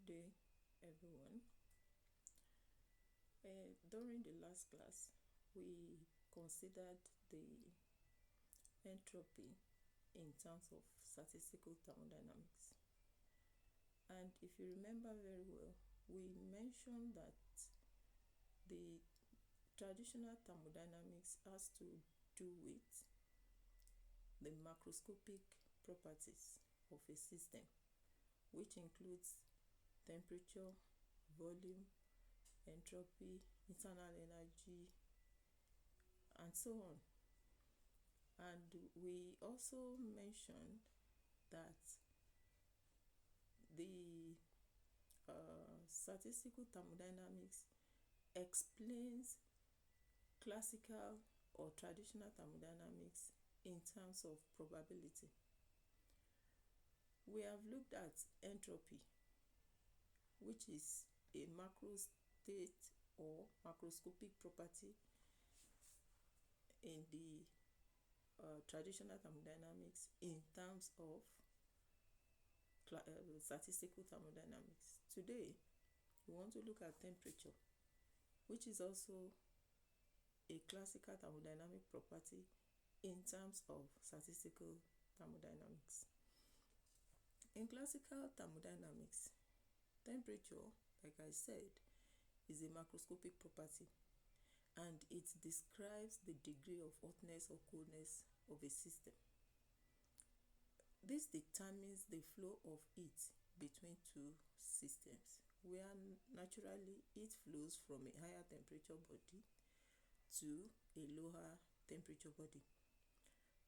Good day, everyone. During the last class, we considered the entropy in terms of statistical thermodynamics. And if you remember very well, we mentioned that the traditional thermodynamics has to do with the macroscopic properties of a system, which includes temperature, volume, entropy, internal energy, and so on. And we also mentioned that the statistical thermodynamics explains classical or traditional thermodynamics in terms of probability. We have looked at entropy, which is a macrostate or macroscopic property in the traditional thermodynamics in terms of statistical thermodynamics. Today, we want to look at temperature, which is also a classical thermodynamic property in terms of statistical thermodynamics. In classical thermodynamics, temperature, like I said, is a macroscopic property, and it describes the degree of hotness or coldness of a system. This determines the flow of heat between two systems, where naturally heat flows from a higher temperature body to a lower temperature body.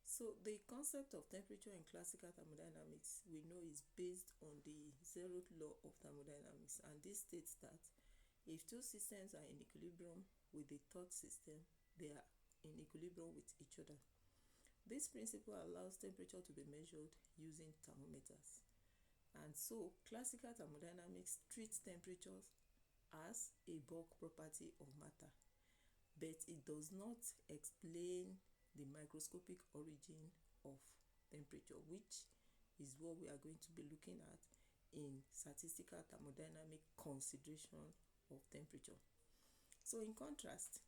So the concept of temperature in classical thermodynamics we know is based on the zeroth law of thermodynamics, and this states that if two systems are in equilibrium with the third system, they are in equilibrium with each other. This principle allows temperature to be measured using thermometers. And so classical thermodynamics treats temperatures as a bulk property of matter, but it does not explain the microscopic origin of temperature, which is what we are going to be looking at in statistical thermodynamic consideration of temperature. So in contrast,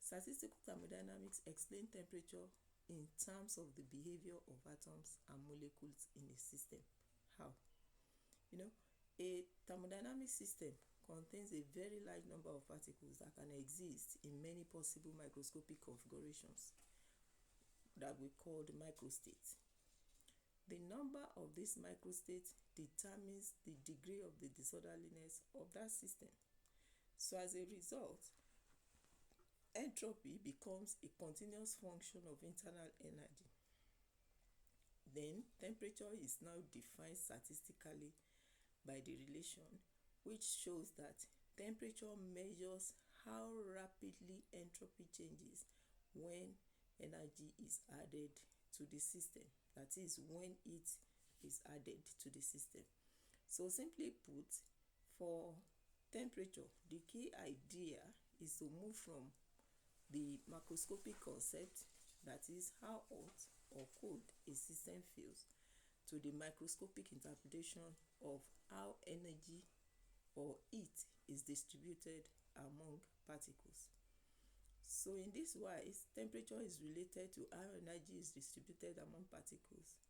statistical thermodynamics explain temperature in terms of the behavior of atoms and molecules in a system. How? A thermodynamic system contains a very large number of particles that can exist in many possible microscopic configurations that we call the microstate. The number of these microstates determines the degree of the disorderliness of that system. So as a result, entropy becomes a continuous function of internal energy. Then temperature is now defined statistically by the relation, which shows that temperature measures how rapidly entropy changes when energy is added to the system. That is, when heat is added to the system. So simply put, for temperature, the key idea is to move from the macroscopic concept, that is how hot or cold a system feels, to the microscopic interpretation of how energy or heat is distributed among particles. So in this wise, temperature is related to how energy is distributed among particles,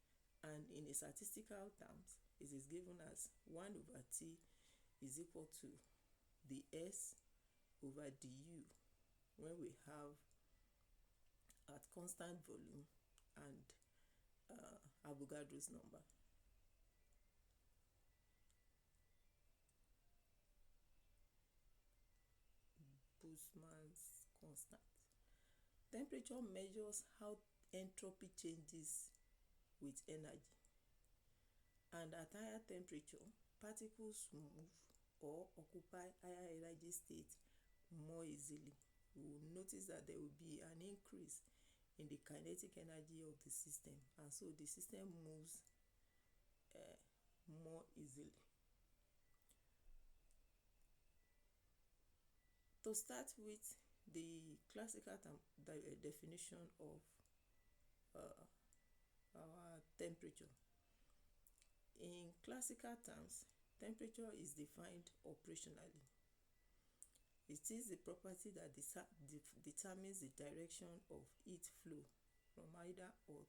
and in a statistical terms, it is given as 1/T is equal to the S over du when we have at constant volume and Avogadro's number. Boltzmann's constant. Temperature measures how entropy changes with energy, and at higher temperature, particles move or occupy higher energy state more easily. We will notice that there will be an increase in the kinetic energy of the system, and so the system moves more easily. To start with the classical definition of our temperature. In classical terms, Temperature is defined operationally. It is the property that determines the direction of heat flow from either hot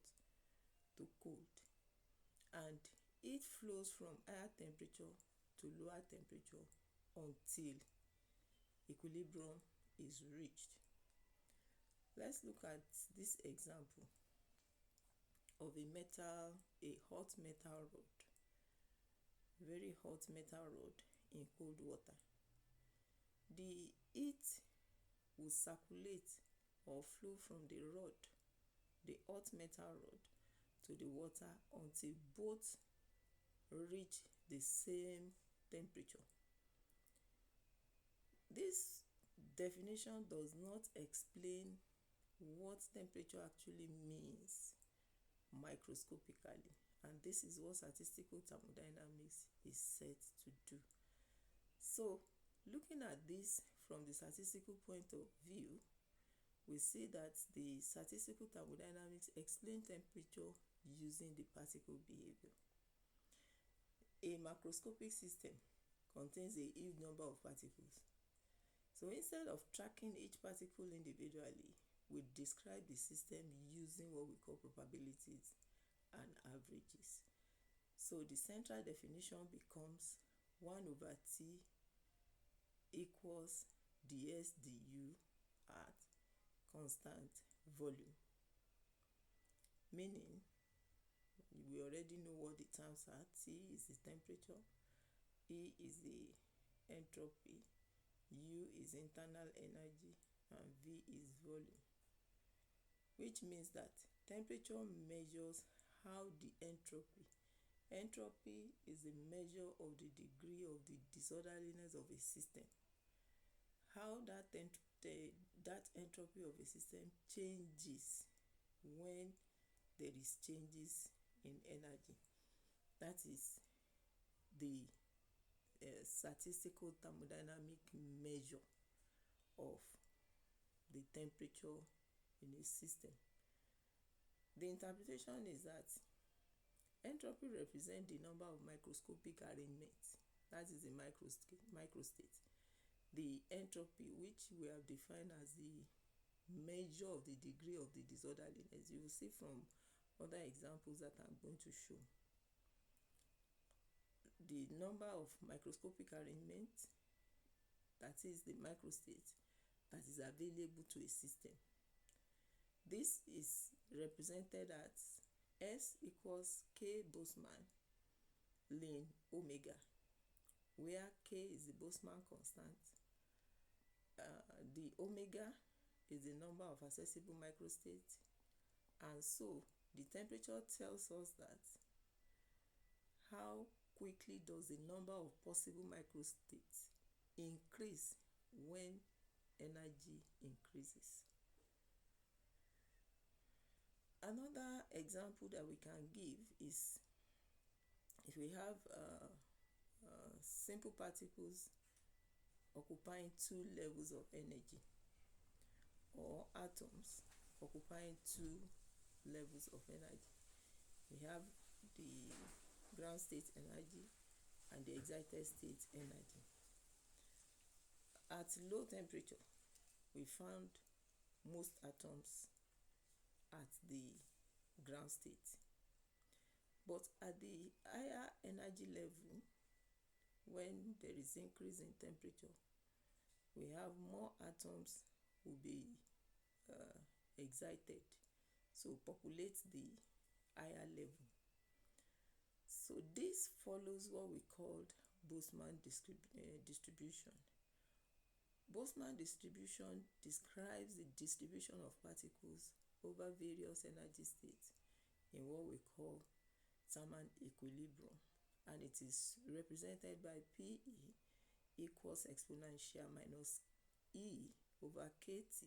to cold, and heat flows from higher temperature to lower temperature until equilibrium is reached. Let's look at this example of a hot metal rod, very hot metal rod in cold water. The heat will circulate or flow from the hot metal rod, to the water until both reach the same temperature. This definition does not explain what temperature actually means microscopically, and this is what statistical thermodynamics is set to do. So, looking at this from the statistical point of view, we see that the statistical thermodynamics explain temperature using the particle behavior. A macroscopic system contains a huge number of particles. So instead of tracking each particle individually, we describe the system using what we call probabilities and averages. So the central definition becomes 1/T equals ds du at constant volume. Meaning, we already know what the terms are. T is the temperature, E is the entropy, U is internal energy, and V is volume. Which means that temperature measures how the entropy is the measure of the degree of the disorderliness of a system. How that entropy of a system changes when there is changes in energy. That is the statistical thermodynamic measure of the temperature in a system. The interpretation is that entropy represents the number of microscopic arrangements. That is the microstate. The entropy, which we have defined as the measure of the degree of the disorderliness. You will see from other examples that I'm going to show. The number of microscopic arrangements, that is the microstate, that is available to a system. This is represented as S equals K Boltzmann ln omega, where K is the Boltzmann constant. The omega is the number of accessible microstates, and so the temperature tells us that how quickly does the number of possible microstates increase when energy increases. Another example that we can give is if we have simple particles occupying 2 levels of energy, or atoms occupying 2 levels of energy. We have the ground state energy and the excited state energy. At low temperature, we found most atoms at the ground state. But at the higher energy level, when there is increase in temperature, we have more atoms will be excited, so populate the higher level. So this follows what we called Boltzmann distribution. Boltzmann distribution describes the distribution of particles over various energy states in what we call thermal equilibrium, and it is represented by PE equals exponential minus E over KT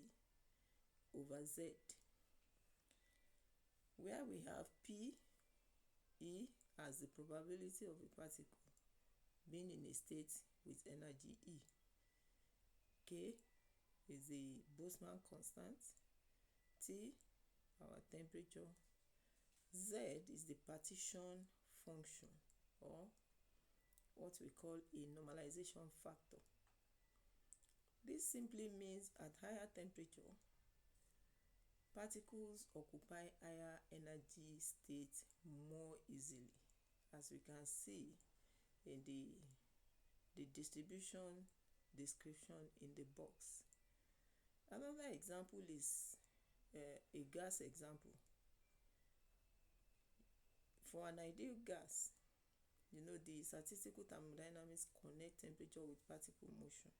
over Z, where we have P, E as the probability of a particle being in a state with energy E. K is the Boltzmann constant. T, our temperature. Z is the partition function or what we call a normalization factor. This simply means at higher temperature, particles occupy higher energy states more easily, as we can see in the distribution description in the box. Another example is a gas example. For an ideal gas, the statistical thermodynamics connect temperature with particle motion.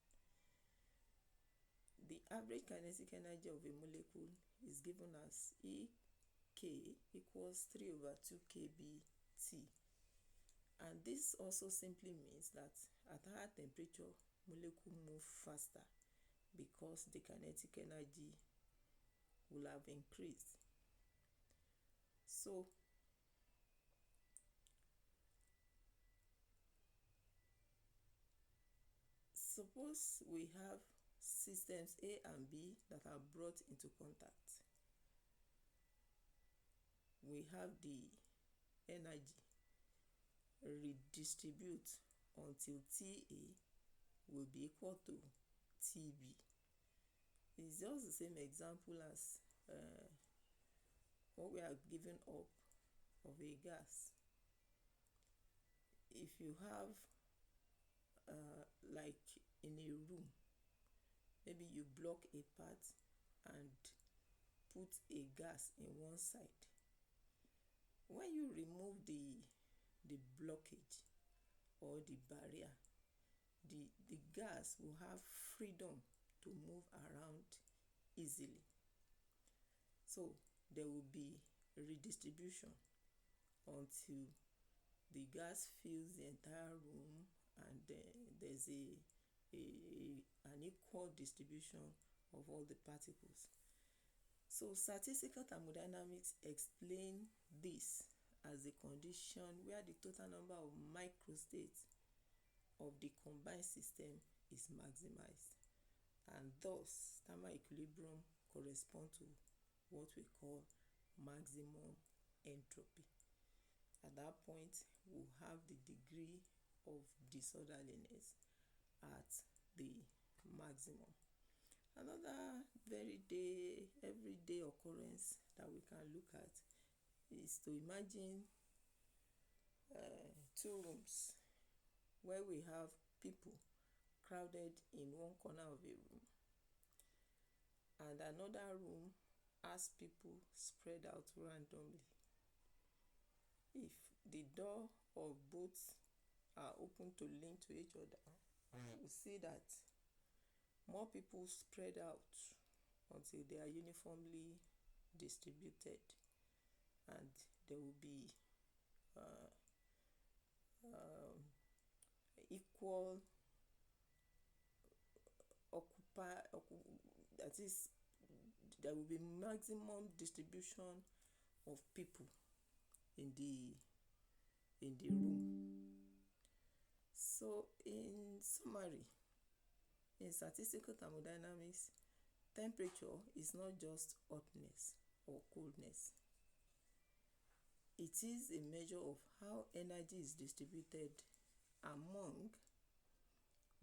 The average kinetic energy of a molecule is given as EK equals 3/2 kBT. And this also simply means that at higher temperature, molecules move faster because the kinetic energy will have increased. So, suppose we have systems A and B that are brought into contact. We have the energy redistribute until TA will be equal to TB. It's just the same example as what we are giving up of a gas. If you have like in a room, maybe you block a part and put a gas in one side. When you remove the blockage or the barrier, the gas will have freedom to move around easily. So there will be redistribution until the gas fills the entire room, and there's an equal distribution of all the particles. So statistical thermodynamics explain this as a condition where the total number of microstates of the combined system is maximized, and thus thermal equilibrium corresponds to what we call maximum entropy. At that point, we'll have the degree of disorderliness at the maximum. Another everyday occurrence that we can look at is to imagine two rooms where we have people crowded in one corner of a room, and another room has people spread out randomly. If the door of both are open to link to each other, we see that more people spread out until they are uniformly distributed, and there will be equal that is, there will be maximum distribution of people in the room. So in summary, in statistical thermodynamics, temperature is not just hotness or coldness. It is a measure of how energy is distributed among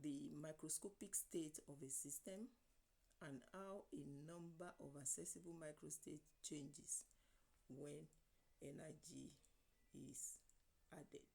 the microscopic state of a system, and how a number of accessible microstates changes when energy is added.